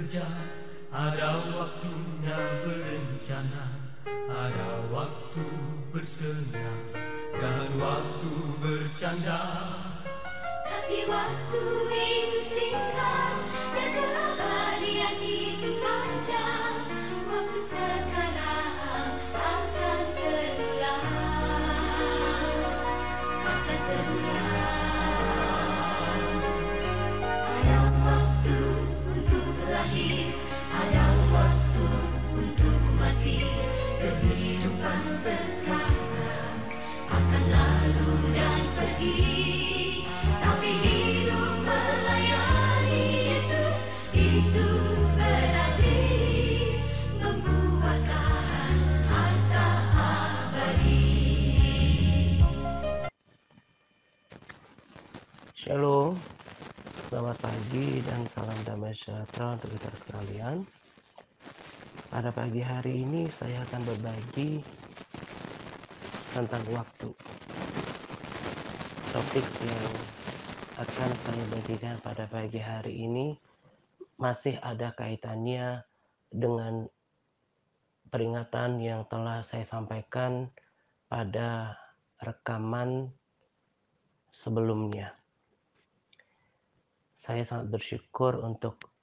bekerja, ada waktunya berencana, ada waktu bersenang dan waktu bercanda. Tapi waktu itu singkat dan keabadian itu panjang. Waktu sekarang akan terulang, akan terulang. Ada waktu untuk lahir, ada waktu untuk mati. Kehidupan sekarang akan lalu dan pergi. Tapi hidup melayani Yesus itu berarti membuahkan harta abadi. Shalom, selamat pagi dan salam damai sejahtera untuk kita sekalian. Pada pagi hari ini saya akan berbagi tentang waktu. Topik yang akan saya bagikan pada pagi hari ini masih ada kaitannya dengan peringatan yang telah saya sampaikan pada rekaman sebelumnya. Saya sangat bersyukur untuk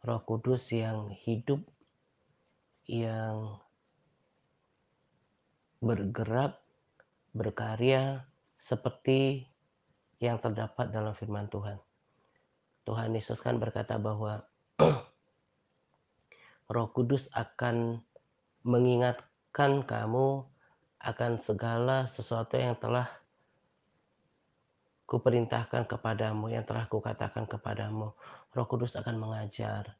Roh Kudus yang hidup, yang bergerak, berkarya seperti yang terdapat dalam firman Tuhan. Tuhan Yesus kan berkata bahwa Roh Kudus akan mengingatkan kamu akan segala sesuatu yang telah kuperintahkan kepadamu, yang telah kukatakan kepadamu. Roh Kudus akan mengajar.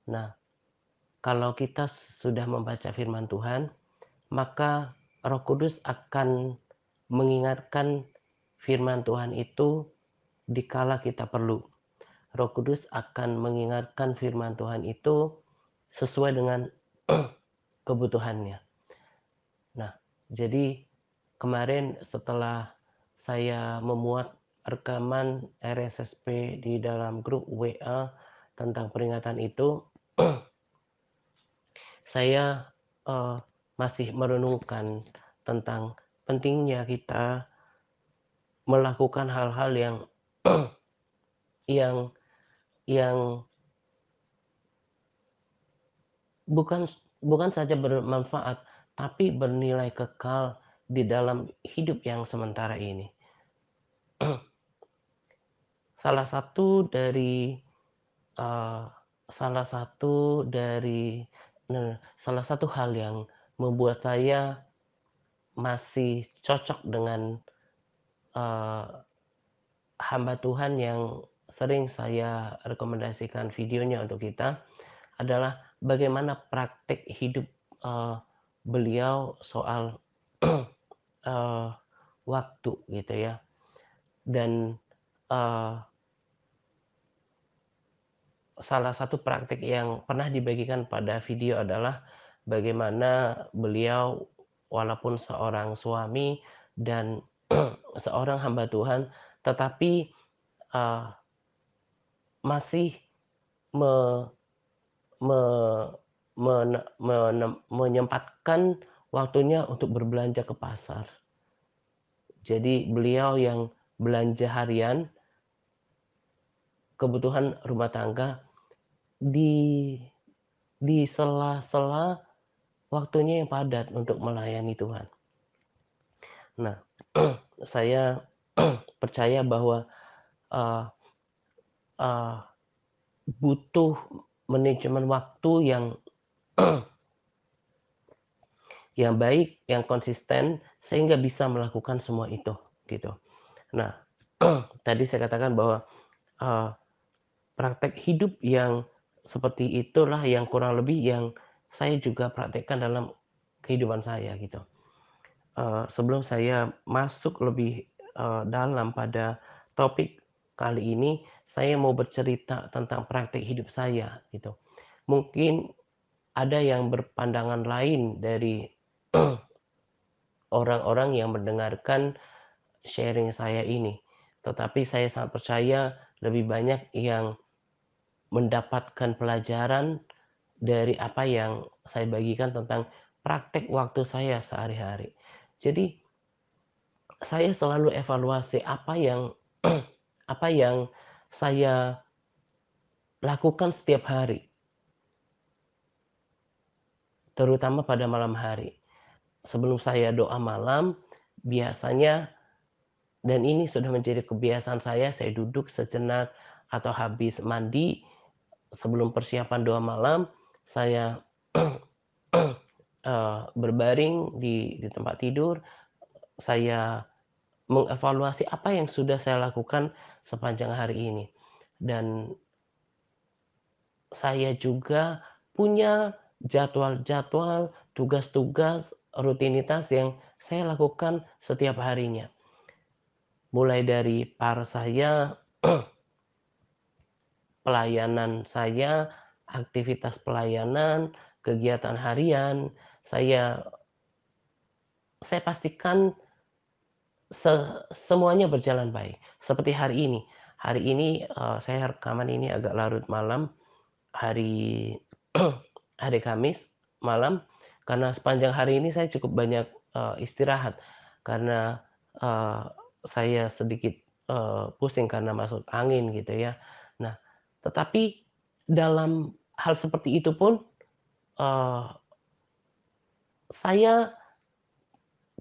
Nah, kalau kita sudah membaca firman Tuhan, maka Roh Kudus akan mengingatkan firman Tuhan itu dikala kita perlu. Roh Kudus akan mengingatkan firman Tuhan itu sesuai dengan kebutuhannya. Nah, jadi kemarin setelah saya memuat rekaman RSSP di dalam grup WA tentang peringatan itu, saya masih merenungkan tentang pentingnya kita melakukan hal-hal yang yang bukan saja bermanfaat, tapi bernilai kekal di dalam hidup yang sementara ini. Salah satu hal yang membuat saya masih cocok dengan hamba Tuhan yang sering saya rekomendasikan videonya untuk kita adalah bagaimana praktek hidup beliau soal waktu gitu ya. Dan salah satu praktek yang pernah dibagikan pada video adalah bagaimana beliau walaupun seorang suami dan seorang hamba Tuhan, tetapi masih menyempatkan waktunya untuk berbelanja ke pasar. Jadi beliau yang belanja harian, kebutuhan rumah tangga, di sela-sela waktunya yang padat untuk melayani Tuhan. Nah, saya percaya bahwa butuh manajemen waktu yang baik, yang konsisten, sehingga bisa melakukan semua itu, gitu. Nah, tadi saya katakan bahwa praktek hidup yang seperti itulah yang kurang lebih yang saya juga praktekkan dalam kehidupan saya, gitu. Sebelum saya masuk lebih dalam pada topik kali ini, saya mau bercerita tentang praktek hidup saya, gitu. Mungkin ada yang berpandangan lain dari orang-orang yang mendengarkan sharing saya ini. Tetapi saya sangat percaya lebih banyak yang mendapatkan pelajaran dari apa yang saya bagikan tentang praktek waktu saya sehari-hari. Jadi, saya selalu evaluasi apa yang apa yang saya lakukan setiap hari, terutama pada malam hari. Sebelum saya doa malam, biasanya dan ini sudah menjadi kebiasaan saya duduk sejenak atau habis mandi sebelum persiapan doa malam, saya berbaring di tempat tidur, saya mengevaluasi apa yang sudah saya lakukan sepanjang hari ini. Dan saya juga punya jadwal-jadwal, tugas-tugas, rutinitas yang saya lakukan setiap harinya. Mulai dari par saya, pelayanan saya, aktivitas pelayanan, kegiatan harian, saya saya pastikan semuanya berjalan baik. Seperti hari ini. Hari ini, saya rekaman ini agak larut malam, hari hari Kamis malam, karena sepanjang hari ini saya cukup banyak, istirahat. Karena, eee, saya sedikit, pusing karena masuk angin gitu ya. Nah, tetapi dalam hal seperti itu pun, eee, saya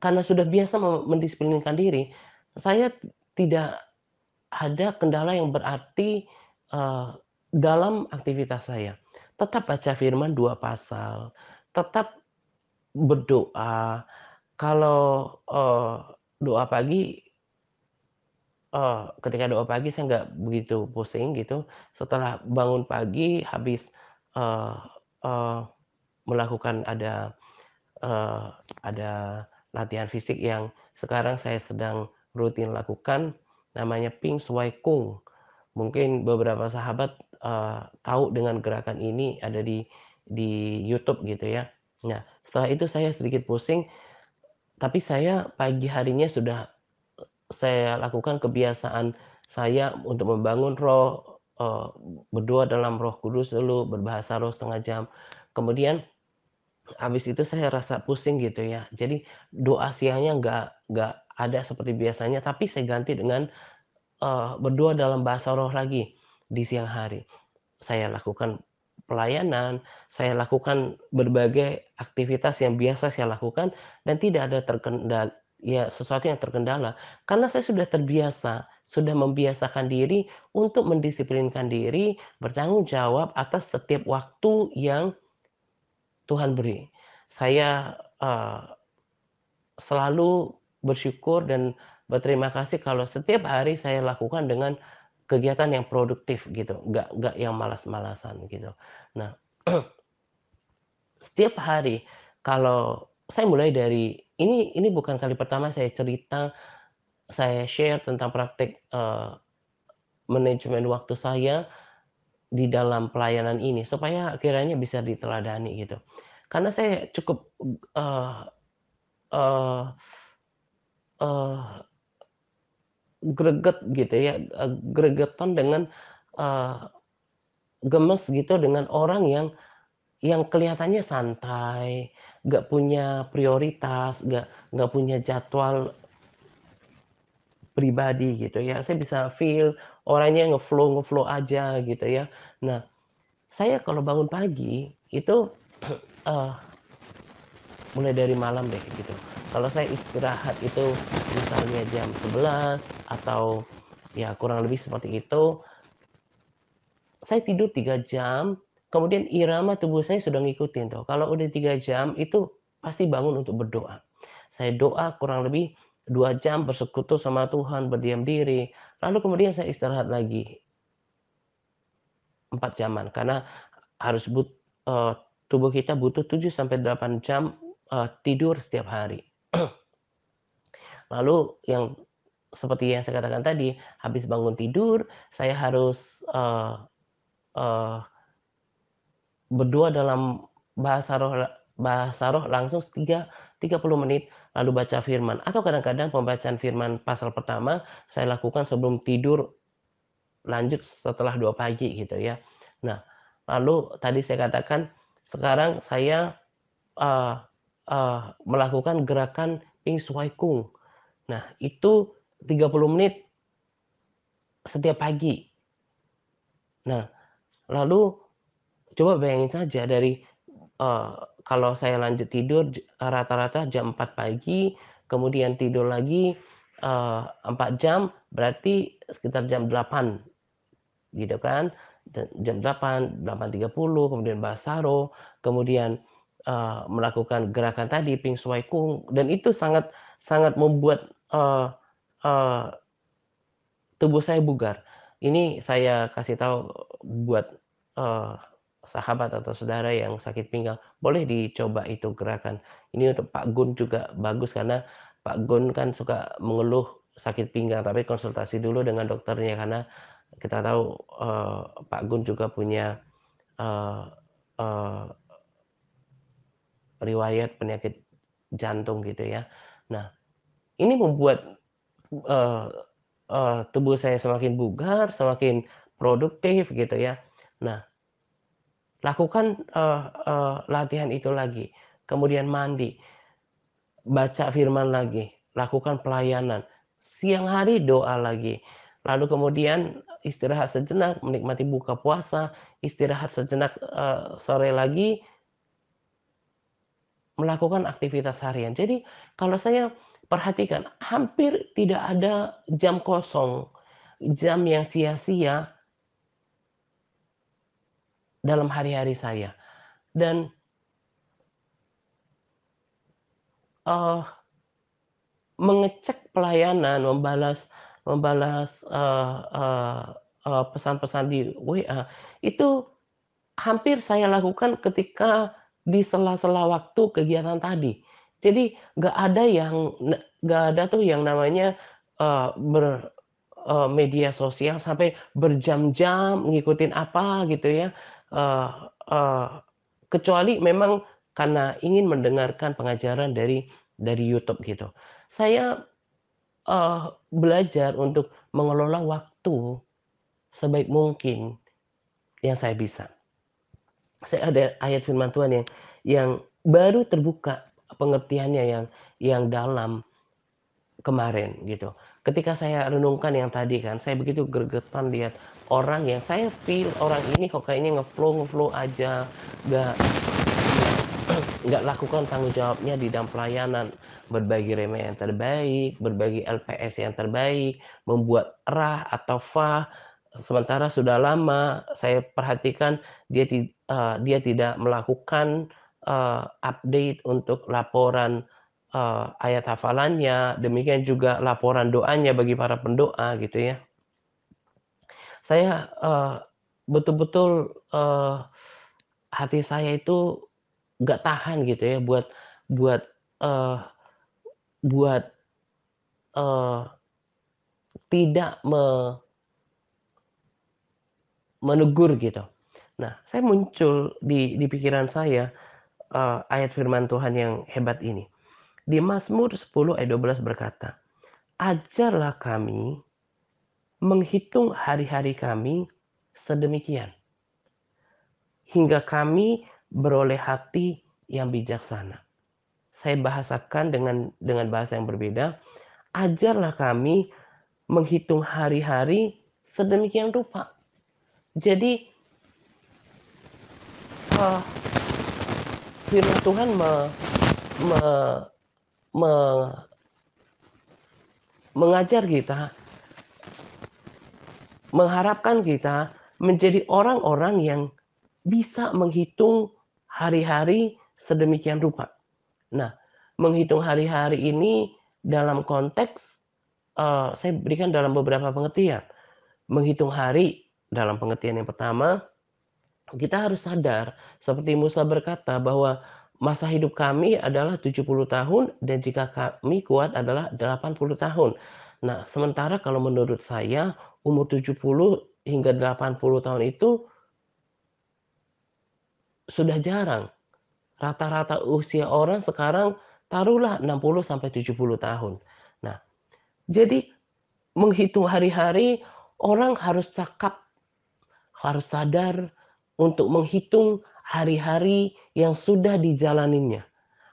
karena sudah biasa mendisiplinkan diri, saya tidak ada kendala yang berarti, dalam aktivitas saya. Tetap baca firman 2 pasal, tetap berdoa. Kalau, doa pagi, ketika doa pagi saya nggak begitu pusing gitu. Setelah bangun pagi habis, eee eee, melakukan Eee, ada latihan fisik yang sekarang saya sedang rutin lakukan, namanya Ping Swai Kung. Mungkin beberapa sahabat, tahu dengan gerakan ini ada di YouTube gitu ya. Nah, setelah itu saya sedikit pusing, tapi saya pagi harinya sudah saya lakukan kebiasaan saya untuk membangun roh, berdoa dalam Roh Kudus dulu, berbahasa roh setengah jam. Kemudian habis itu saya rasa pusing gitu ya. Jadi doa siangnya nggak ada seperti biasanya, tapi saya ganti dengan, berdoa dalam bahasa roh lagi di siang hari. Saya lakukan pelayanan, saya lakukan berbagai aktivitas yang biasa saya lakukan dan tidak ada ya sesuatu yang terkendala. Karena saya sudah terbiasa, sudah membiasakan diri untuk mendisiplinkan diri, bertanggung jawab atas setiap waktu yang Tuhan beri. Saya, selalu bersyukur dan berterima kasih kalau setiap hari saya lakukan dengan kegiatan yang produktif gitu, nggak yang malas-malasan gitu. Nah, setiap hari kalau saya mulai dari ini bukan kali pertama saya cerita, saya share tentang praktek, manajemen waktu saya di dalam pelayanan ini supaya kiranya bisa diteladani gitu. Karena saya cukup, eee eee eee, greget gitu ya, gregetan dengan, eee, gemes gitu dengan orang yang kelihatannya santai, nggak punya prioritas, nggak punya jadwal pribadi gitu ya. Saya bisa feel orangnya ngeflow-ngeflow aja gitu ya. Nah, saya kalau bangun pagi itu, eee, mulai dari malam deh gitu. Kalau saya istirahat itu misalnya jam 11 atau ya kurang lebih seperti itu, saya tidur 3 jam, kemudian irama tubuh saya sudah ngikutin tuh. Kalau udah 3 jam itu pasti bangun untuk berdoa. Saya doa kurang lebih 2 jam bersekutu sama Tuhan, berdiam diri, lalu kemudian saya istirahat lagi 4 jaman karena harus eee, tubuh kita butuh 7 sampai 8 jam, tidur setiap hari. Lalu yang seperti yang saya katakan tadi, habis bangun tidur saya harus, eee, berdoa dalam bahasa roh langsung 30 menit, lalu baca firman atau kadang-kadang pembacaan firman pasal pertama saya lakukan sebelum tidur lanjut setelah doa pagi gitu ya. Nah, lalu tadi saya katakan sekarang saya, eee melakukan gerakan Ping Shuai Kung. Nah, itu 30 menit setiap pagi. Nah, lalu coba bayangin saja dari, eee, kalau saya lanjut tidur rata-rata jam 4 pagi, kemudian tidur lagi, 4 jam, berarti sekitar jam 8 gitu kan. Dan jam 8, 8.30 kemudian basaro, kemudian, melakukan gerakan tadi Ping Shuai Kung dan itu sangat sangat membuat, eee eee, tubuh saya bugar. Ini saya kasih tahu buat, eee, sahabat atau saudara yang sakit pinggang, boleh dicoba itu gerakan. Ini untuk Pak Gun juga bagus karena Pak Gun kan suka mengeluh sakit pinggang, tapi konsultasi dulu dengan dokternya karena kita tahu, Pak Gun juga punya, eee eee, riwayat penyakit jantung gitu ya. Nah, ini membuat, eee tubuh saya semakin bugar, semakin produktif gitu ya. Nah, lakukan, latihan itu lagi, kemudian mandi, baca firman lagi, lakukan pelayanan, siang hari doa lagi, lalu kemudian istirahat sejenak, menikmati buka puasa, istirahat sejenak, sore lagi, melakukan aktivitas harian. Jadi kalau saya perhatikan hampir tidak ada jam kosong, jam yang sia-sia dalam hari-hari saya dan, eee, mengecek pelayanan, membalas membalas, pesan-pesan di WA, itu hampir saya lakukan ketika di sela-sela waktu kegiatan tadi. Jadi nggak ada tuh yang namanya, media sosial sampai berjam-jam ngikutin apa gitu ya, eee eee, kecuali memang karena ingin mendengarkan pengajaran dari YouTube gitu. Saya, belajar untuk mengelola waktu sebaik mungkin yang saya bisa. Saya ada ayat firman Tuhan yang baru terbuka pengertiannya yang dalam kemarin gitu. Ketika saya renungkan yang tadi kan, saya begitu gregetan lihat orang yang saya feel orang ini kok kayaknya ngeflow-ngeflow aja, nggak nggak lakukan tanggung jawabnya di dalam pelayanan, berbagi remeh yang terbaik, berbagi LPS yang terbaik, membuat rah atau fah, sementara sudah lama saya perhatikan dia tidak melakukan, update untuk laporan, ayat hafalannya, demikian juga laporan doanya bagi para pendoa gitu ya. Saya, betul-betul, hati saya itu nggak tahan gitu ya buat, eee, buat, eee, tidak menegur gitu. Nah, saya muncul di pikiran saya, ayat firman Tuhan yang hebat ini. Di Mazmur 10 ayat 12 berkata, "Ajarlah kami menghitung hari-hari kami sedemikian, hingga kami beroleh hati yang bijaksana." Saya bahasakan dengan bahasa yang berbeda, ajarlah kami menghitung hari-hari sedemikian rupa. Jadi, eee, firman Tuhan me me me mengajar kita, mengharapkan kita menjadi orang-orang yang bisa menghitung hari-hari sedemikian rupa. Nah, menghitung hari-hari ini dalam konteks, saya berikan dalam beberapa pengertian. Menghitung hari dalam pengertian yang pertama, kita harus sadar seperti Musa berkata bahwa masa hidup kami adalah 70 tahun dan jika kami kuat adalah 80 tahun. Nah, sementara kalau menurut saya umur 70 hingga 80 tahun itu sudah jarang. Rata-rata usia orang sekarang taruhlah 60 sampai 70 tahun. Nah, jadi menghitung hari-hari orang harus cakap, harus sadar untuk menghitung hari-hari yang sudah dijalaninya.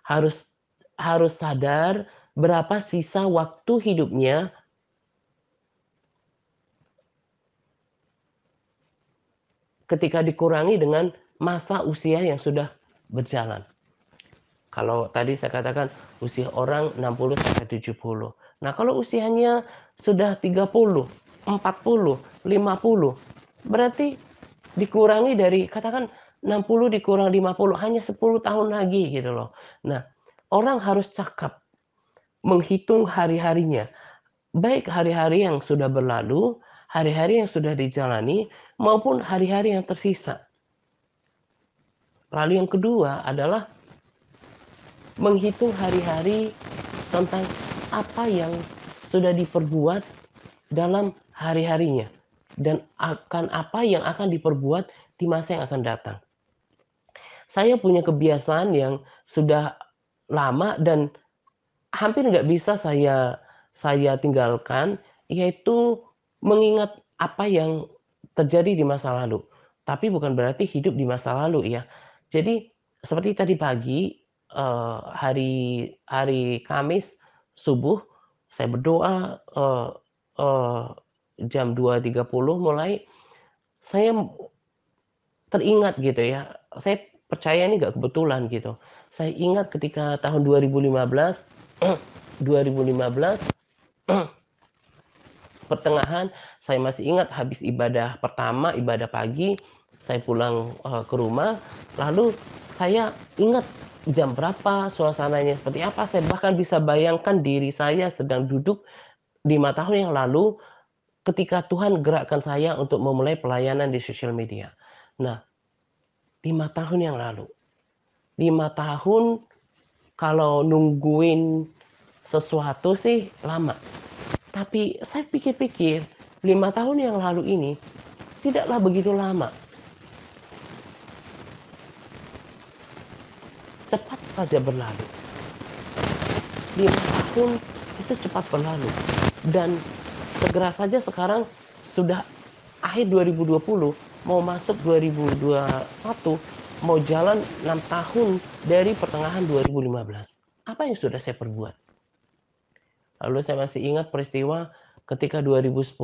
Harus harus sadar berapa sisa waktu hidupnya ketika dikurangi dengan masa usia yang sudah berjalan. Kalau tadi saya katakan usia orang 60 sampai 70. Nah, kalau usianya sudah 30, 40, 50, berarti dikurangi dari katakan 60 dikurang 50, hanya 10 tahun lagi gitu loh. Nah, orang harus cakap menghitung hari-harinya, baik hari-hari yang sudah berlalu, hari-hari yang sudah dijalani, maupun hari-hari yang tersisa. Lalu yang kedua adalah menghitung hari-hari tentang apa yang sudah diperbuat dalam hari-harinya dan akan apa yang akan diperbuat di masa yang akan datang. Saya punya kebiasaan yang sudah lama dan hampir nggak bisa saya tinggalkan, yaitu mengingat apa yang terjadi di masa lalu. Tapi bukan berarti hidup di masa lalu ya. Jadi seperti tadi pagi, hari hari Kamis subuh, saya berdoa, eee, jam 2.30 mulai, saya teringat gitu ya, saya percaya ini nggak kebetulan gitu. Saya ingat ketika tahun 2015, 2015 pertengahan, saya masih ingat habis ibadah pertama, ibadah pagi, saya pulang, ke rumah, lalu saya ingat jam berapa, suasananya seperti apa, saya bahkan bisa bayangkan diri saya sedang duduk 5 tahun yang lalu ketika Tuhan gerakkan saya untuk memulai pelayanan di sosial media. Nah, 5 tahun yang lalu. 5 tahun kalau nungguin sesuatu sih lama. Tapi saya pikir-pikir 5 tahun yang lalu ini tidaklah begitu lama. Cepat saja berlalu. 5 tahun itu cepat berlalu. Dan segera saja sekarang sudah akhir 2020, mau masuk 2021, mau jalan 6 tahun dari pertengahan 2015. Apa yang sudah saya perbuat? Lalu saya masih ingat peristiwa ketika 2010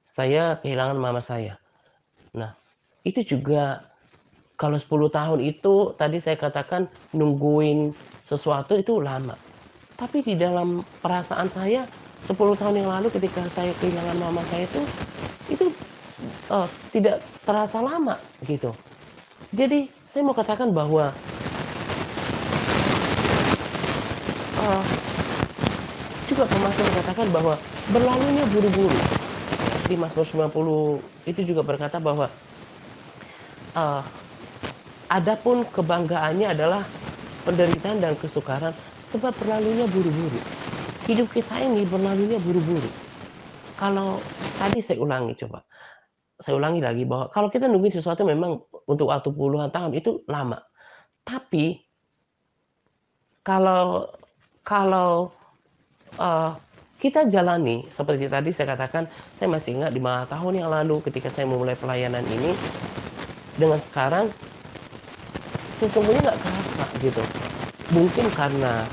saya kehilangan mama saya. Nah, itu juga kalau 10 tahun itu tadi saya katakan nungguin sesuatu itu lama. Tapi di dalam perasaan saya 10 tahun yang lalu ketika saya kehilangan mama saya itu tidak terasa lama gitu. Jadi saya mau katakan bahwa eee, juga pemasmur mengatakan bahwa berlalunya buru-buru. Di Mazmur 90 itu juga berkata bahwa, eee, adapun kebanggaannya adalah penderitaan dan kesukaran sebab berlalunya buru-buru. Hidup kita ini berlalunya buru-buru. Kalau tadi saya ulangi lagi bahwa kalau kita nungguin sesuatu memang untuk waktu puluhan tahun itu lama. Tapi kalau kalau, eee, kita jalani seperti tadi saya katakan, saya masih ingat 5 tahun yang lalu ketika saya memulai pelayanan ini, dengan sekarang sesungguhnya nggak kerasa gitu. Mungkin karena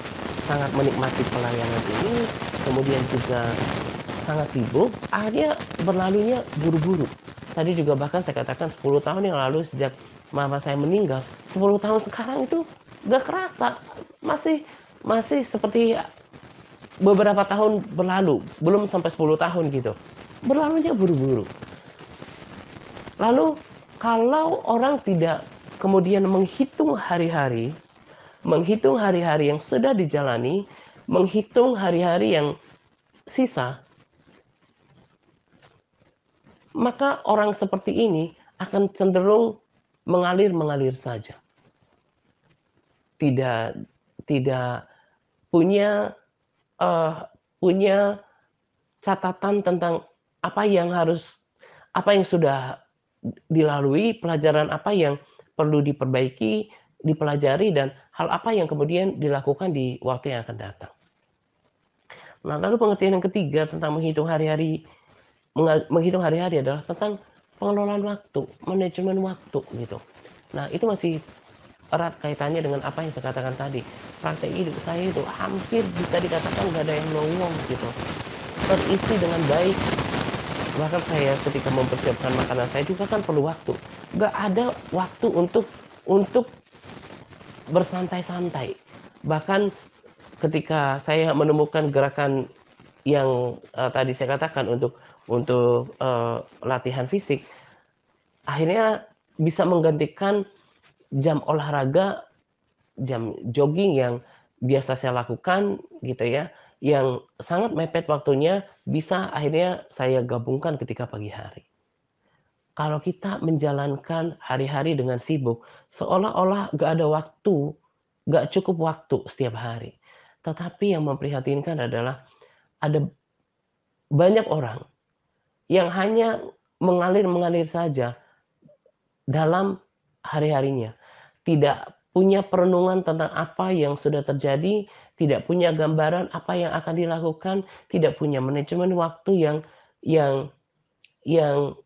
sangat menikmati pelayanan ini, kemudian juga sangat sibuk, akhirnya berlalunya buru-buru. Tadi juga bahkan saya katakan 10 tahun yang lalu sejak mama saya meninggal, 10 tahun sekarang itu nggak kerasa, masih masih seperti beberapa tahun berlalu, belum sampai 10 tahun gitu. Berlalunya buru-buru. Lalu kalau orang tidak kemudian menghitung hari-hari yang sudah dijalani, menghitung hari-hari yang sisa, maka orang seperti ini akan cenderung mengalir-mengalir saja. Tidak tidak punya, eee, punya catatan tentang apa yang sudah dilalui, pelajaran apa yang perlu diperbaiki, dipelajari, dan hal apa yang kemudian dilakukan di waktu yang akan datang. Nah, lalu pengertian yang ketiga tentang menghitung hari-hari adalah tentang pengelolaan waktu, manajemen waktu gitu. Nah, itu masih erat kaitannya dengan apa yang saya katakan tadi. Praktek hidup saya itu hampir bisa dikatakan nggak ada yang lowong gitu. Terisi dengan baik. Bahkan saya ketika mempersiapkan makanan saya juga kan perlu waktu. Nggak ada waktu untuk bersantai-santai. Bahkan ketika saya menemukan gerakan yang tadi saya katakan untuk latihan fisik, akhirnya bisa menggantikan jam olahraga, jam jogging yang biasa saya lakukan gitu ya, yang sangat mepet waktunya, bisa akhirnya saya gabungkan ketika pagi hari. Kalau kita menjalankan hari-hari dengan sibuk, seolah-olah nggak ada waktu, nggak cukup waktu setiap hari. Tetapi yang memprihatinkan adalah ada banyak orang yang hanya mengalir-mengalir saja dalam hari-harinya. Tidak punya perenungan tentang apa yang sudah terjadi, tidak punya gambaran apa yang akan dilakukan, tidak punya manajemen waktu yang yang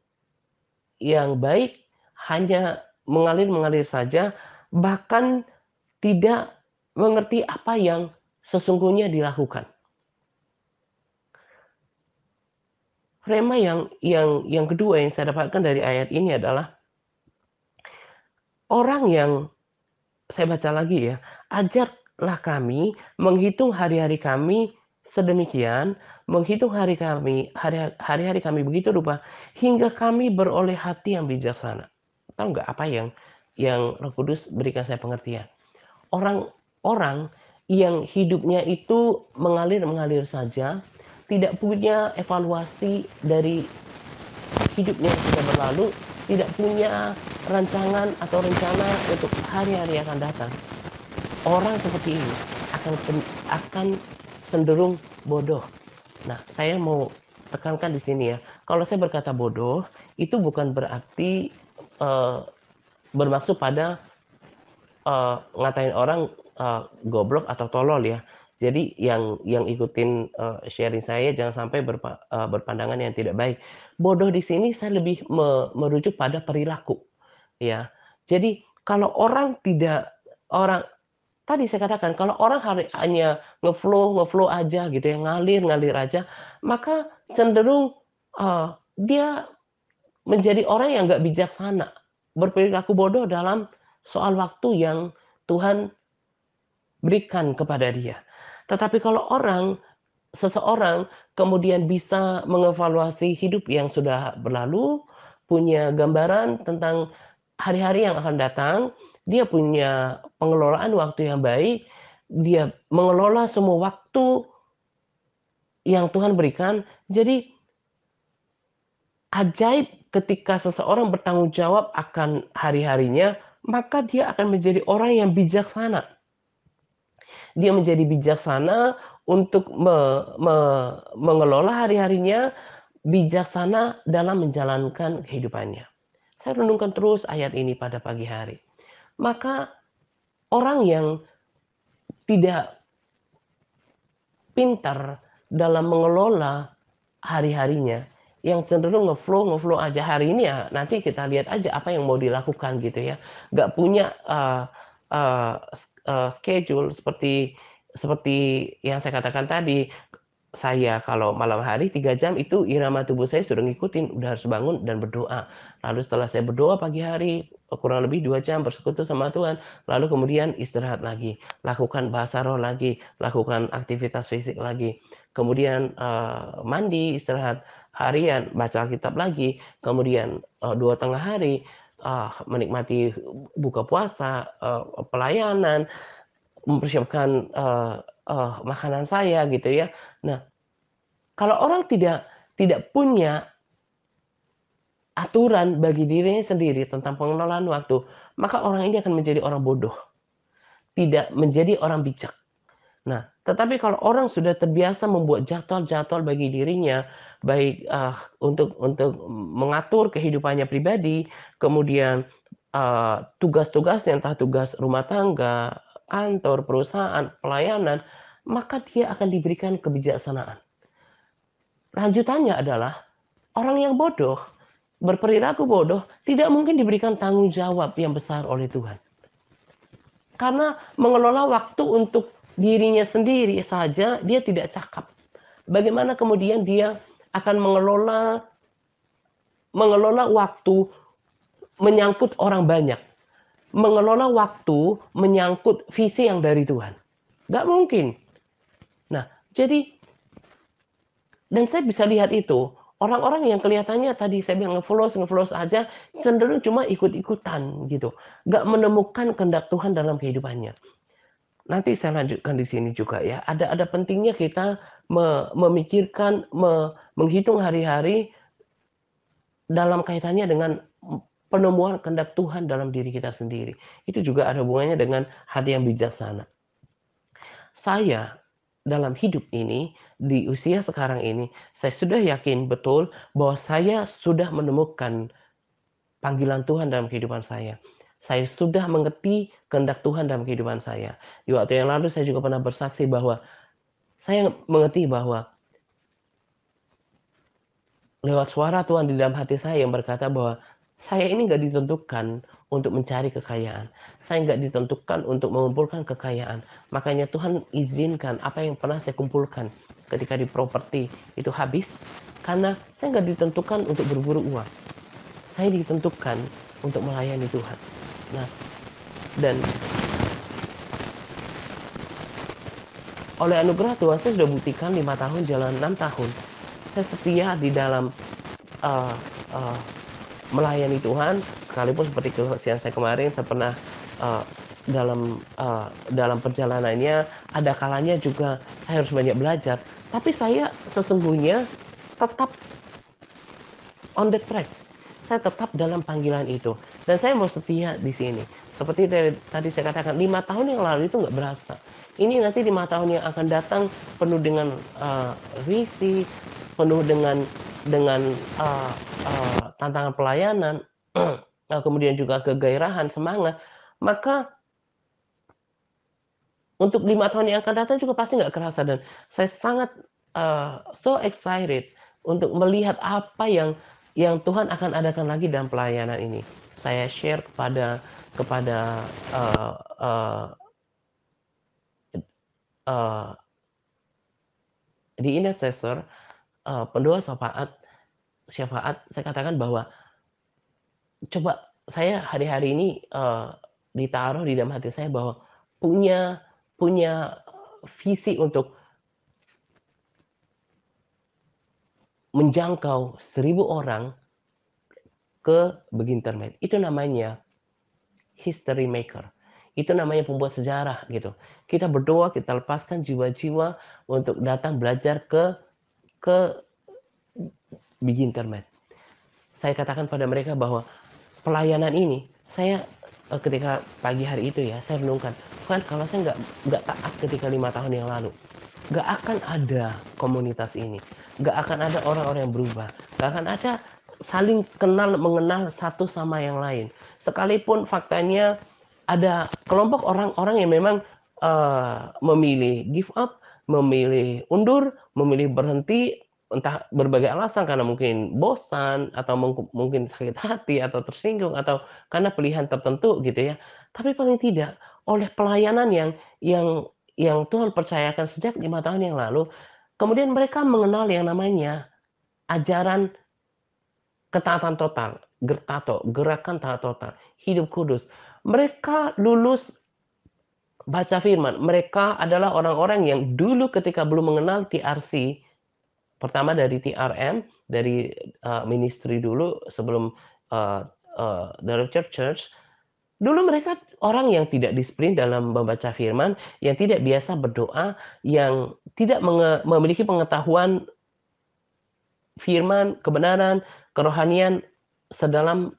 yang baik, hanya mengalir-mengalir saja, bahkan tidak mengerti apa yang sesungguhnya dilakukan. Rema yang kedua yang saya dapatkan dari ayat ini adalah orang yang saya baca lagi ya, ajarlah kami menghitung hari-hari kami sedemikian, menghitung hari-hari kami begitu rupa, hingga kami beroleh hati yang bijaksana. Tahu nggak apa yang Roh Kudus berikan saya pengertian? Orang-orang yang hidupnya itu mengalir-mengalir saja, tidak punya evaluasi dari hidupnya yang sudah berlalu, tidak punya rancangan atau rencana untuk hari-hari yang akan datang. Orang seperti ini akan cenderung bodoh. Nah, saya mau tekankan di sini ya, kalau saya berkata bodoh, itu bukan berarti bermaksud pada ngatain orang goblok atau tolol ya. Jadi yang ikutin sharing saya jangan sampai berpandangan yang tidak baik. Bodoh di sini saya lebih merujuk pada perilaku, ya. Jadi kalau orang tidak orang tadi saya katakan kalau orang hanya ngeflow aja gitu ya, ngalir aja, maka cenderung dia menjadi orang yang nggak bijaksana, berperilaku bodoh dalam soal waktu yang Tuhan berikan kepada dia. Tetapi kalau seseorang kemudian bisa mengevaluasi hidup yang sudah berlalu, punya gambaran tentang hari-hari yang akan datang, dia punya pengelolaan waktu yang baik, dia mengelola semua waktu yang Tuhan berikan. Jadi ajaib ketika seseorang bertanggung jawab akan hari-harinya, maka dia akan menjadi orang yang bijaksana. Dia menjadi bijaksana untuk mengelola hari-harinya, bijaksana dalam menjalankan kehidupannya. Saya renungkan terus ayat ini pada pagi hari. Maka orang yang tidak pintar dalam mengelola hari-harinya, yang cenderung ngeflow aja hari ini ya nanti kita lihat aja apa yang mau dilakukan gitu ya. Nggak punya schedule seperti yang saya katakan tadi. Saya kalau malam hari 3 jam itu irama tubuh saya sudah ngikutin, udah harus bangun dan berdoa. Lalu setelah saya berdoa pagi hari, kurang lebih 2 jam bersekutu sama Tuhan, lalu kemudian istirahat lagi, lakukan bahasa roh lagi, lakukan aktivitas fisik lagi. Kemudian mandi, istirahat harian, baca Alkitab lagi, kemudian 2 tengah hari menikmati buka puasa, pelayanan, mempersiapkan makanan saya gitu ya. Nah, kalau orang tidak punya aturan bagi dirinya sendiri tentang pengelolaan waktu, maka orang ini akan menjadi orang bodoh, tidak menjadi orang bijak. Nah, tetapi kalau orang sudah terbiasa membuat jadwal-jadwal bagi dirinya, baik untuk mengatur kehidupannya pribadi, kemudian tugas-tugasnya, entah tugas rumah tangga, kantor, perusahaan, pelayanan, maka dia akan diberikan kebijaksanaan. Lanjutannya adalah orang yang bodoh, berperilaku bodoh tidak mungkin diberikan tanggung jawab yang besar oleh Tuhan. Karena mengelola waktu untuk dirinya sendiri saja dia tidak cakap. Bagaimana kemudian dia akan mengelola waktu menyangkut orang banyak. Mengelola waktu menyangkut visi yang dari Tuhan. Nggak mungkin. Nah, jadi dan saya bisa lihat itu, orang-orang yang kelihatannya tadi saya bilang nge-flow aja, cenderung cuma ikut-ikutan gitu. Nggak menemukan kehendak Tuhan dalam kehidupannya. Nanti saya lanjutkan di sini juga ya. Ada pentingnya kita memikirkan, menghitung hari-hari dalam kaitannya dengan penemuan kehendak Tuhan dalam diri kita sendiri. Itu juga ada hubungannya dengan hati yang bijaksana. Saya dalam hidup ini, di usia sekarang ini, saya sudah yakin betul bahwa saya sudah menemukan panggilan Tuhan dalam kehidupan saya. Saya sudah mengerti kehendak Tuhan dalam kehidupan saya. Di waktu yang lalu saya juga pernah bersaksi bahwa saya mengerti bahwa lewat suara Tuhan di dalam hati saya yang berkata bahwa saya ini nggak ditentukan untuk mencari kekayaan. Saya nggak ditentukan untuk mengumpulkan kekayaan. Makanya Tuhan izinkan apa yang pernah saya kumpulkan ketika di properti itu habis. Karena saya nggak ditentukan untuk berburu uang. Saya ditentukan untuk melayani Tuhan. Nah, dan oleh anugerah Tuhan saya sudah buktikan 5 tahun jalan 6 tahun. Saya setia di dalam uh, uh, melayani Tuhan, sekalipun seperti kesaksian saya kemarin, saya pernah dalam perjalanannya ada kalanya juga saya harus banyak belajar, tapi saya sesungguhnya tetap on the track. Saya tetap dalam panggilan itu, dan saya mau setia di sini. Seperti tadi saya katakan, 5 tahun yang lalu itu nggak berasa. Ini nanti 5 tahun yang akan datang penuh dengan visi, penuh dengan tantangan pelayanan, kemudian juga kegairahan, semangat. Maka untuk 5 tahun yang akan datang juga pasti nggak kerasa, dan saya sangat so excited untuk melihat apa yang Tuhan akan adakan lagi dalam pelayanan ini. Saya share kepada uh, uh, uh, di intercessor, pendoa syafaat, saya katakan bahwa coba saya hari-hari ini ditaruh di dalam hati saya bahwa punya visi untuk menjangkau 1.000 orang ke Begintermed. Itu namanya history maker. Itu namanya pembuat sejarah gitu. Kita berdoa, kita lepaskan jiwa-jiwa untuk datang belajar ke Begintermed. Saya katakan pada mereka bahwa pelayanan ini, saya ketika pagi hari itu ya, saya renungkan, kan kalau saya nggak taat ketika 5 tahun yang lalu, nggak akan ada komunitas ini, nggak akan ada orang-orang yang berubah, nggak akan ada saling kenal mengenal satu sama yang lain. Sekalipun faktanya ada kelompok orang-orang yang memang memilih give up, memilih undur, memilih berhenti, entah berbagai alasan karena mungkin bosan atau mungkin sakit hati atau tersinggung atau karena pilihan tertentu gitu ya. Tapi paling tidak oleh pelayanan yang Tuhan percayakan sejak 5 tahun yang lalu, kemudian mereka mengenal yang namanya ajaran ketaatan total, gertato, gerakan taat total, hidup kudus. Mereka lulus baca firman, mereka adalah orang-orang yang dulu ketika belum mengenal TRC, pertama dari TRM, dari ministry dulu sebelum dari church, dulu mereka orang yang tidak disiplin dalam membaca firman, yang tidak biasa berdoa, yang tidak memiliki pengetahuan firman, kebenaran, kerohanian sedalam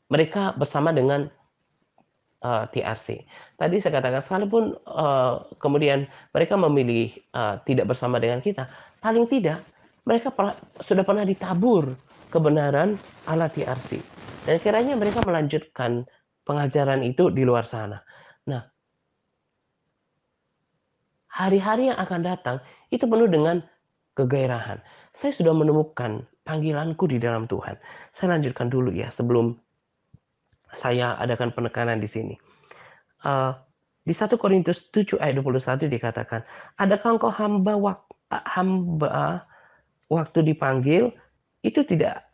mereka bersama dengan TRC. Tadi saya katakan sekalipun kemudian mereka memilih tidak bersama dengan kita, paling tidak mereka sudah pernah ditabur kebenaran ala TRC. Dan kiranya mereka melanjutkan pengajaran itu di luar sana. Nah, hari-hari yang akan datang itu penuh dengan kegairahan. Saya sudah menemukan panggilanku di dalam Tuhan. Saya lanjutkan dulu ya sebelum saya adakan penekanan di sini. Di 1 Korintus 7 ayat 21 dikatakan, adakah engkau hamba waktu dipanggil itu tidak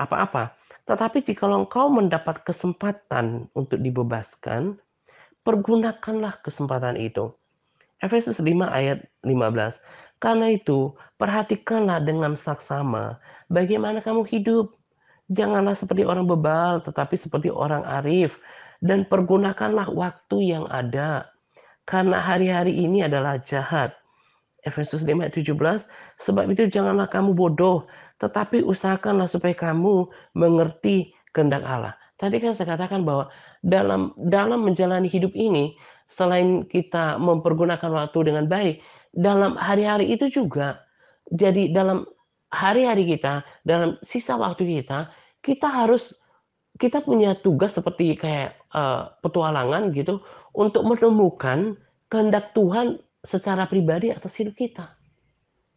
apa-apa. Tetapi jikalau engkau mendapat kesempatan untuk dibebaskan, pergunakanlah kesempatan itu. Efesus 5 ayat 15. Karena itu, perhatikanlah dengan saksama bagaimana kamu hidup. Janganlah seperti orang bebal, tetapi seperti orang arif. Dan pergunakanlah waktu yang ada. Karena hari-hari ini adalah jahat. Efesus 5 ayat 17. Sebab itu janganlah kamu bodoh, tetapi usahakanlah supaya kamu mengerti kehendak Allah. Tadi kan saya katakan bahwa dalam menjalani hidup ini, selain kita mempergunakan waktu dengan baik, dalam hari-hari itu juga, jadi dalam hari-hari kita, dalam sisa waktu kita punya tugas seperti kayak petualangan gitu, untuk menemukan kehendak Tuhan secara pribadi atas hidup kita.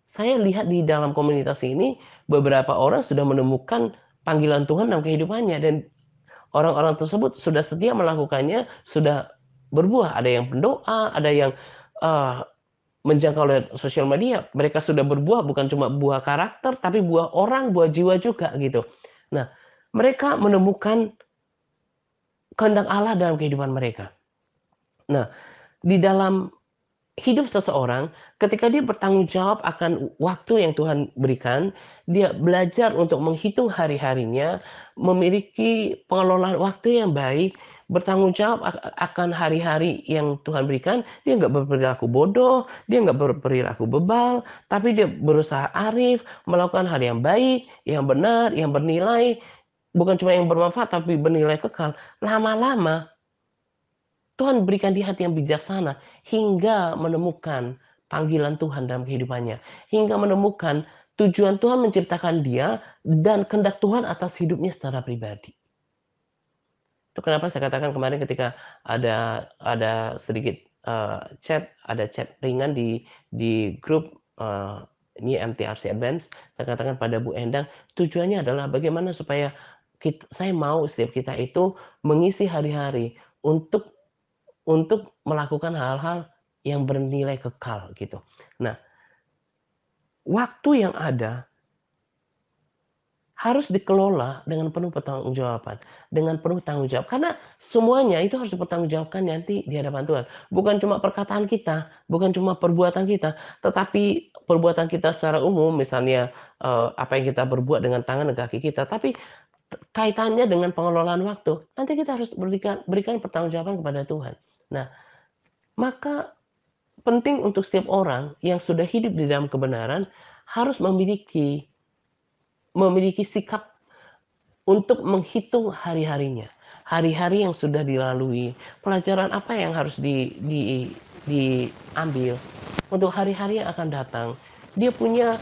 Saya lihat di dalam komunitas ini, beberapa orang sudah menemukan panggilan Tuhan dalam kehidupannya, dan orang-orang tersebut sudah setia melakukannya, sudah berbuah. Ada yang pendoa, ada yang menjangkau lewat sosial media. Mereka sudah berbuah bukan cuma buah karakter, tapi buah orang, buah jiwa juga gitu. Nah, mereka menemukan kehendak Allah dalam kehidupan mereka. Nah, di dalam hidup seseorang, ketika dia bertanggung jawab akan waktu yang Tuhan berikan, dia belajar untuk menghitung hari-harinya, memiliki pengelolaan waktu yang baik, bertanggung jawab akan hari-hari yang Tuhan berikan, dia nggak berperilaku bodoh, dia nggak berperilaku bebal, tapi dia berusaha arif, melakukan hal yang baik, yang benar, yang bernilai, bukan cuma yang bermanfaat, tapi bernilai kekal. Lama-lama Tuhan berikan dia hati yang bijaksana hingga menemukan panggilan Tuhan dalam kehidupannya. Hingga menemukan tujuan Tuhan menciptakan dia dan kehendak Tuhan atas hidupnya secara pribadi. Itu kenapa saya katakan kemarin ketika ada sedikit ada chat ringan di grup ini MTRC Advance, saya katakan pada Bu Endang, tujuannya adalah bagaimana supaya saya mau setiap kita itu mengisi hari-hari untuk melakukan hal-hal yang bernilai kekal gitu. Nah, waktu yang ada harus dikelola dengan penuh pertanggungjawaban, dengan penuh tanggung jawab. Karena semuanya itu harus dipertanggungjawabkan nanti di hadapan Tuhan. Bukan cuma perkataan kita, bukan cuma perbuatan kita, tetapi perbuatan kita secara umum, misalnya apa yang kita berbuat dengan tangan dan kaki kita, tapi kaitannya dengan pengelolaan waktu, nanti kita harus berikan pertanggungjawaban kepada Tuhan. Nah, maka penting untuk setiap orang yang sudah hidup di dalam kebenaran harus memiliki sikap untuk menghitung hari-harinya. Hari-hari yang sudah dilalui, pelajaran apa yang harus diambil untuk hari-hari yang akan datang. Dia punya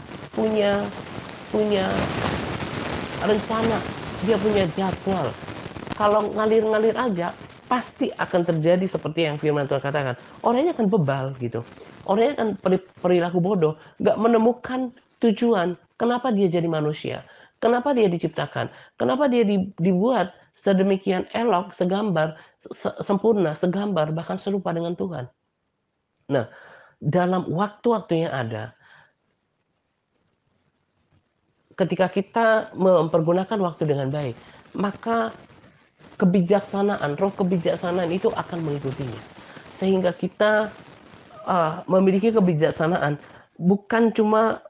rencana, dia punya jadwal. Kalau ngalir-ngalir aja, pasti akan terjadi seperti yang firman Tuhan katakan. Orangnya akan bebal gitu. Orangnya akan perilaku bodoh, nggak menemukan tujuan. Kenapa dia jadi manusia? Kenapa dia diciptakan? Kenapa dia dibuat sedemikian elok, segambar, sempurna, segambar, bahkan serupa dengan Tuhan? Nah, dalam waktu-waktu yang ada, ketika kita mempergunakan waktu dengan baik, maka roh kebijaksanaan itu akan mengikutinya. Sehingga kita memiliki kebijaksanaan, bukan cuma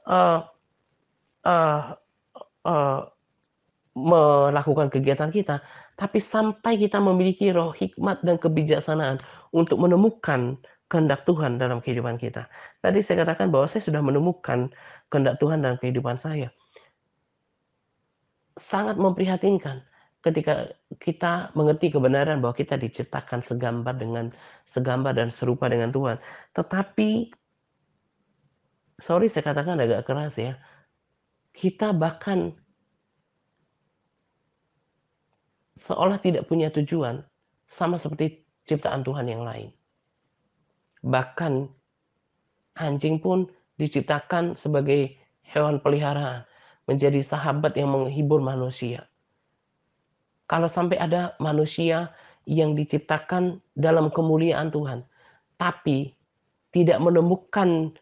melakukan kegiatan kita, tapi sampai kita memiliki roh hikmat dan kebijaksanaan untuk menemukan kehendak Tuhan dalam kehidupan kita. Tadi saya katakan bahwa saya sudah menemukan kehendak Tuhan dalam kehidupan saya. Sangat memprihatinkan ketika kita mengerti kebenaran bahwa kita diciptakan segambar dan serupa dengan Tuhan. Tetapi, sorry saya katakan agak keras ya, kita bahkan seolah tidak punya tujuan, sama seperti ciptaan Tuhan yang lain. Bahkan anjing pun diciptakan sebagai hewan peliharaan, menjadi sahabat yang menghibur manusia. Kalau sampai ada manusia yang diciptakan dalam kemuliaan Tuhan, tapi tidak menemukan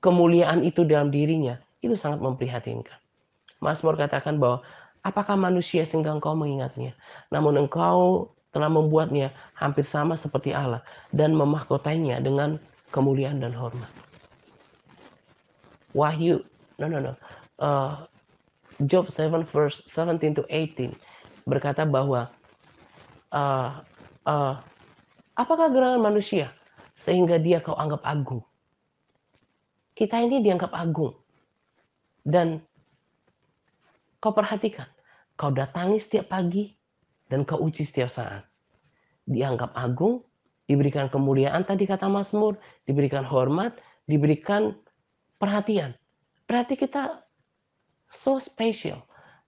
kemuliaan itu dalam dirinya, itu sangat memprihatinkan. Mazmur katakan bahwa, apakah manusia sehingga engkau mengingatnya? Namun engkau telah membuatnya hampir sama seperti Allah dan memahkotainya dengan kemuliaan dan hormat. Wahyu, Job 7 verse 17 to 18 berkata bahwa apakah gerangan manusia sehingga dia kau anggap agung? Kita ini dianggap agung. Dan kau perhatikan, kau datangi setiap pagi dan kau uji setiap saat. Dianggap agung, diberikan kemuliaan tadi kata Mazmur, diberikan hormat, diberikan perhatian. Berarti kita so special.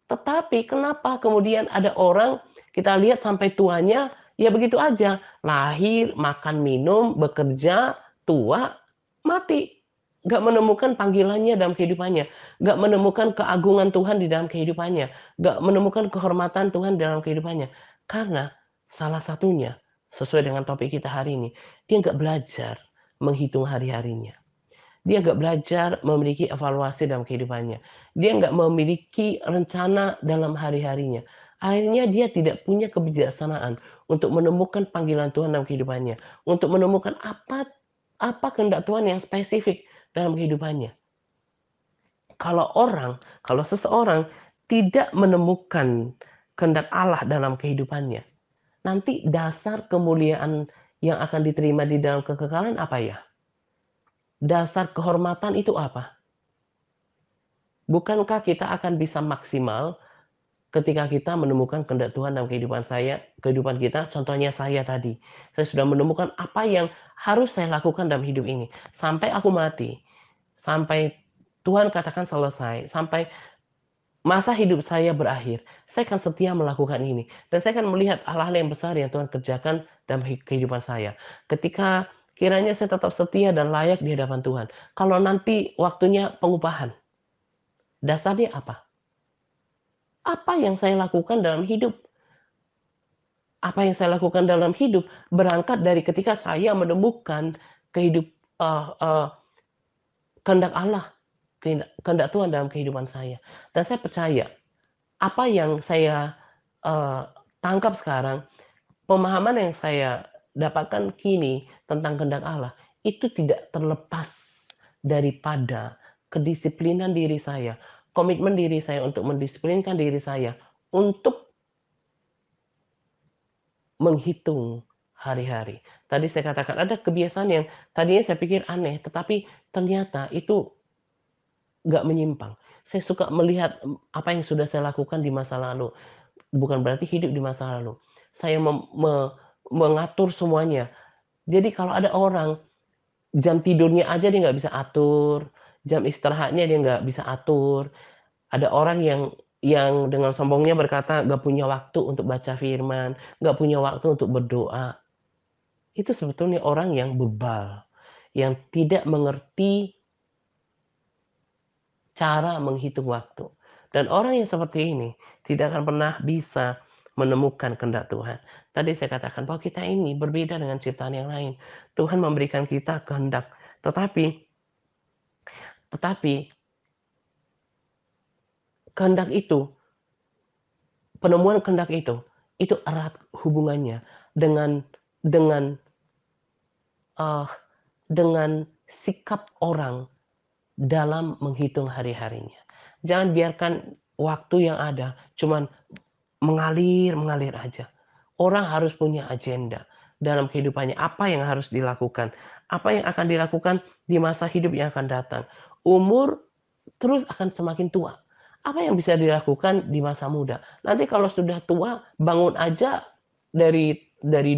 Tetapi kenapa kemudian ada orang kita lihat sampai tuanya ya begitu aja, lahir, makan, minum, bekerja, tua, mati. Gak menemukan panggilannya dalam kehidupannya. Gak menemukan keagungan Tuhan di dalam kehidupannya. Gak menemukan kehormatan Tuhan dalam kehidupannya. Karena salah satunya, sesuai dengan topik kita hari ini, dia gak belajar menghitung hari-harinya. Dia gak belajar memiliki evaluasi dalam kehidupannya. Dia gak memiliki rencana dalam hari-harinya. Akhirnya dia tidak punya kebijaksanaan untuk menemukan panggilan Tuhan dalam kehidupannya. Untuk menemukan apa kehendak Tuhan yang spesifik dalam kehidupannya. Kalau seseorang tidak menemukan kehendak Allah dalam kehidupannya, nanti dasar kemuliaan yang akan diterima di dalam kekekalan apa ya? Dasar kehormatan itu apa? Bukankah kita akan bisa maksimal ketika kita menemukan kehendak Tuhan dalam kehidupan kita? Contohnya saya tadi. Saya sudah menemukan apa yang harus saya lakukan dalam hidup ini. Sampai aku mati. Sampai Tuhan katakan selesai. Sampai masa hidup saya berakhir. Saya akan setia melakukan ini. Dan saya akan melihat hal-hal yang besar yang Tuhan kerjakan dalam kehidupan saya. Ketika kiranya saya tetap setia dan layak di hadapan Tuhan. Kalau nanti waktunya pengupahan, dasarnya apa? Apa yang saya lakukan dalam hidup? Apa yang saya lakukan dalam hidup berangkat dari ketika saya menemukan kehendak Allah, kehendak Tuhan dalam kehidupan saya. Dan saya percaya, apa yang saya tangkap sekarang, pemahaman yang saya dapatkan kini tentang kehendak Allah, itu tidak terlepas daripada kedisiplinan diri saya, komitmen diri saya untuk mendisiplinkan diri saya, untuk menghitung hari-hari. Tadi saya katakan ada kebiasaan yang tadinya saya pikir aneh, tetapi ternyata itu nggak menyimpang. Saya suka melihat apa yang sudah saya lakukan di masa lalu. Bukan berarti hidup di masa lalu. Saya mengatur semuanya. Jadi kalau ada orang, jam tidurnya aja dia nggak bisa atur, jam istirahatnya dia nggak bisa atur. Ada orang yang dengan sombongnya berkata nggak punya waktu untuk baca firman, nggak punya waktu untuk berdoa. Itu sebetulnya orang yang bebal, yang tidak mengerti cara menghitung waktu. Dan orang yang seperti ini tidak akan pernah bisa menemukan kehendak Tuhan. Tadi saya katakan bahwa kita ini berbeda dengan ciptaan yang lain. Tuhan memberikan kita kehendak, tetapi kehendak itu, penemuan kehendak itu erat hubungannya dengan sikap orang dalam menghitung hari-harinya. Jangan biarkan waktu yang ada cuman mengalir aja. Orang harus punya agenda dalam kehidupannya. Apa yang harus dilakukan? Apa yang akan dilakukan di masa hidup yang akan datang? Umur terus akan semakin tua. Apa yang bisa dilakukan di masa muda? Nanti kalau sudah tua, bangun aja dari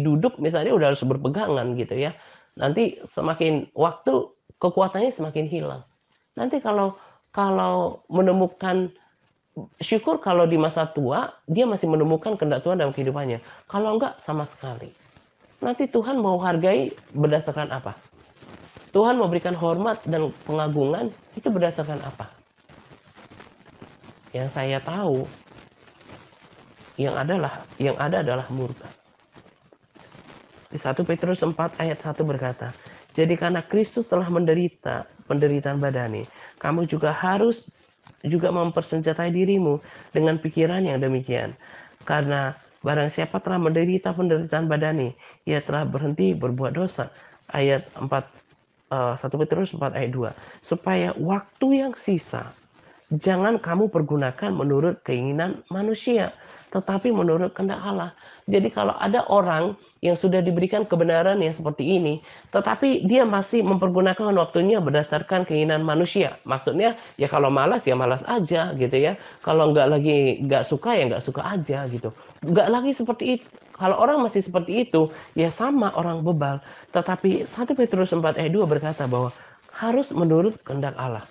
duduk misalnya udah harus berpegangan gitu ya. Nanti semakin waktu kekuatannya semakin hilang. Nanti kalau menemukan, syukur kalau di masa tua dia masih menemukan kehendak Tuhan dalam kehidupannya. Kalau enggak sama sekali. Nanti Tuhan mau hargai berdasarkan apa? Tuhan memberikan hormat dan pengagungan itu berdasarkan apa? Yang saya tahu, yang ada adalah murka. Di 1 Petrus 4 ayat 1 berkata, jadi karena Kristus telah menderita penderitaan badani, kamu juga harus juga mempersenjatai dirimu dengan pikiran yang demikian. Karena barang siapa telah menderita penderitaan badani, ia telah berhenti berbuat dosa. Ayat 1 Petrus 4 ayat 2. Supaya waktu yang sisa jangan kamu pergunakan menurut keinginan manusia, tetapi menurut kehendak Allah. Jadi kalau ada orang yang sudah diberikan kebenaran yang seperti ini, tetapi dia masih mempergunakan waktunya berdasarkan keinginan manusia. Maksudnya ya kalau malas ya malas aja gitu ya. Kalau nggak suka ya nggak suka aja gitu. Nggak lagi seperti itu. Kalau orang masih seperti itu, ya sama orang bebal. Tetapi 1 Petrus 4 ayat 2 berkata bahwa harus menurut kehendak Allah.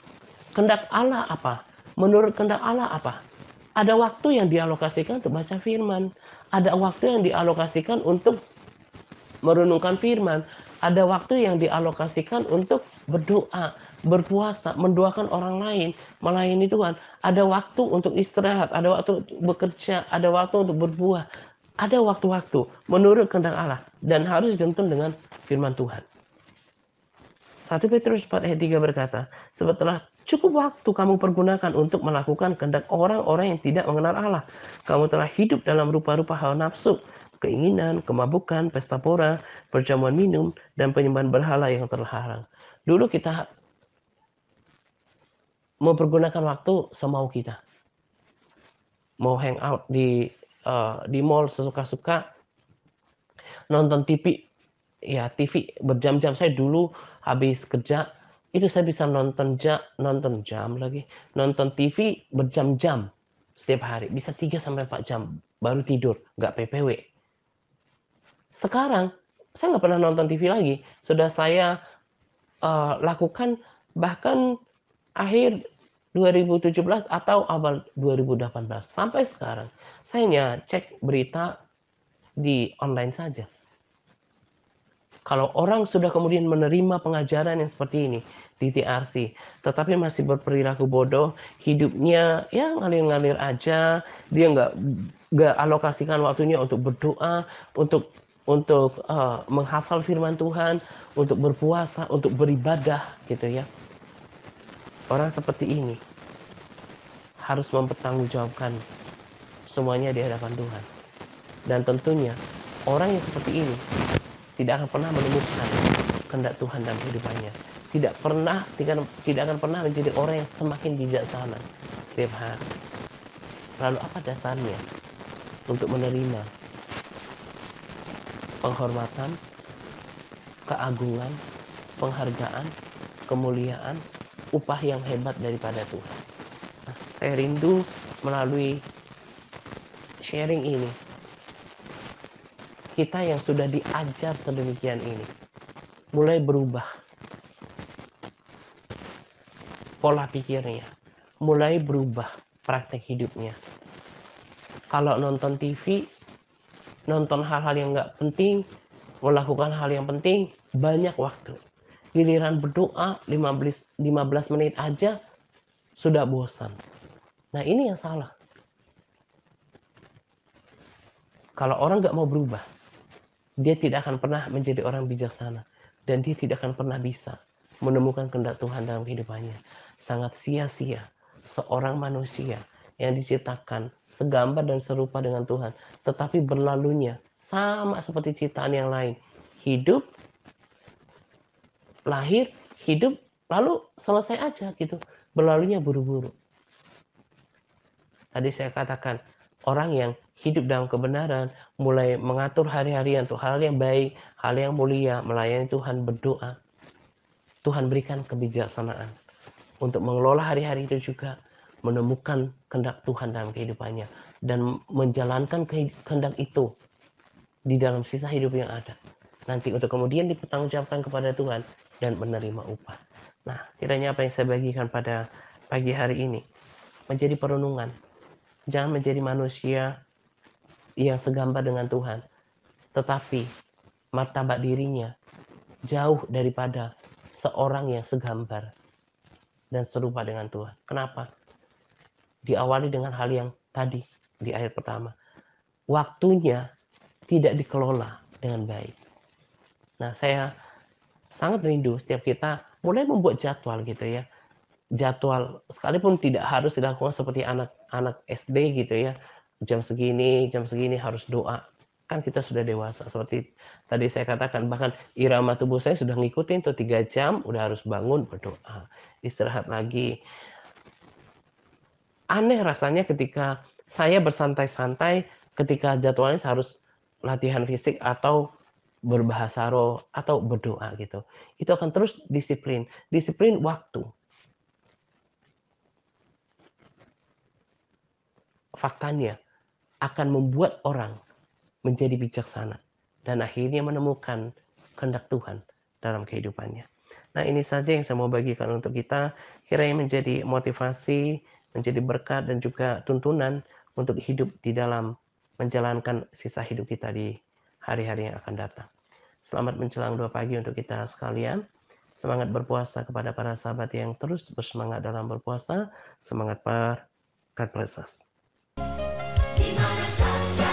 Kehendak Allah apa? Menurut kehendak Allah apa? Ada waktu yang dialokasikan untuk baca firman. Ada waktu yang dialokasikan untuk merenungkan firman. Ada waktu yang dialokasikan untuk berdoa, berpuasa, mendoakan orang lain, melayani Tuhan. Ada waktu untuk istirahat, ada waktu untuk bekerja, ada waktu untuk berbuah. Ada waktu-waktu menurut kehendak Allah dan harus dituntun dengan firman Tuhan. 1 Petrus 4 ayat 3 berkata, sebab telah cukup waktu kamu pergunakan untuk melakukan kehendak orang-orang yang tidak mengenal Allah. Kamu telah hidup dalam rupa-rupa hawa nafsu, keinginan, kemabukan, pesta pora, perjamuan minum, dan penyembahan berhala yang terlarang. Dulu kita mempergunakan waktu semau kita. Mau hangout di mall sesuka-suka, nonton TV, ya TV berjam-jam. Saya dulu habis kerja itu saya bisa nonton TV berjam-jam setiap hari, bisa 3-4 jam baru tidur, nggak PPW. Sekarang saya nggak pernah nonton TV lagi, sudah saya lakukan bahkan akhir 2017 atau awal 2018 sampai sekarang saya hanya cek berita di online saja. Kalau orang sudah kemudian menerima pengajaran yang seperti ini di TRC, tetapi masih berperilaku bodoh, hidupnya ya ngalir-ngalir aja, dia nggak alokasikan waktunya untuk berdoa, untuk menghafal firman Tuhan, untuk berpuasa, untuk beribadah gitu ya. Orang seperti ini harus mempertanggungjawabkan semuanya di hadapan Tuhan. Dan tentunya orang yang seperti ini tidak akan pernah menemukan kehendak Tuhan dalam kehidupannya. Tidak akan pernah menjadi orang yang semakin bijaksana setiap hari. Lalu apa dasarnya untuk menerima penghormatan, keagungan, penghargaan, kemuliaan, upah yang hebat daripada Tuhan? Nah, saya rindu melalui sharing ini, kita yang sudah diajar sedemikian ini mulai berubah pola pikirnya, mulai berubah praktek hidupnya. Kalau nonton TV, nonton hal-hal yang nggak penting, melakukan hal yang penting, banyak waktu. Giliran berdoa 15 menit aja sudah bosan. Nah ini yang salah. Kalau orang nggak mau berubah, dia tidak akan pernah menjadi orang bijaksana. Dan dia tidak akan pernah bisa menemukan kehendak Tuhan dalam kehidupannya. Sangat sia-sia seorang manusia yang diciptakan segambar dan serupa dengan Tuhan. Tetapi berlalunya sama seperti ciptaan yang lain. Hidup, lahir, hidup, lalu selesai aja gitu. Berlalunya buru-buru. Tadi saya katakan, orang yang hidup dalam kebenaran, mulai mengatur hari-harian untuk hal yang baik, hal yang mulia, melayani Tuhan, berdoa. Tuhan berikan kebijaksanaan untuk mengelola hari-hari itu juga, menemukan kehendak Tuhan dalam kehidupannya, dan menjalankan kehendak itu di dalam sisa hidup yang ada. Nanti untuk kemudian dipertanggungjawabkan kepada Tuhan dan menerima upah. Nah, kiranya apa yang saya bagikan pada pagi hari ini menjadi perenungan. Jangan menjadi manusia yang segambar dengan Tuhan, tetapi martabat dirinya jauh daripada seorang yang segambar dan serupa dengan Tuhan. Kenapa? Diawali dengan hal yang tadi di ayat pertama. Waktunya tidak dikelola dengan baik. Nah, saya sangat rindu setiap kita mulai membuat jadwal gitu ya. Jadwal sekalipun tidak harus dilakukan seperti anak-anak SD gitu ya. Jam segini harus doa. Kan kita sudah dewasa. Seperti tadi saya katakan, bahkan irama tubuh saya sudah ngikutin tuh 3 jam udah harus bangun berdoa. Istirahat lagi. Aneh rasanya ketika saya bersantai-santai ketika jadwalnya harus latihan fisik atau berbahasa roh atau berdoa gitu. Itu akan terus disiplin. Disiplin waktu. Faktanya akan membuat orang menjadi bijaksana dan akhirnya menemukan kehendak Tuhan dalam kehidupannya. Nah, ini saja yang saya mau bagikan untuk kita, kiranya menjadi motivasi, menjadi berkat dan juga tuntunan untuk hidup di dalam menjalankan sisa hidup kita di hari-hari yang akan datang. Selamat menjelang 2 pagi untuk kita sekalian. Semangat berpuasa kepada para sahabat yang terus bersemangat dalam berpuasa. Semangat, God bless us. Di mana saja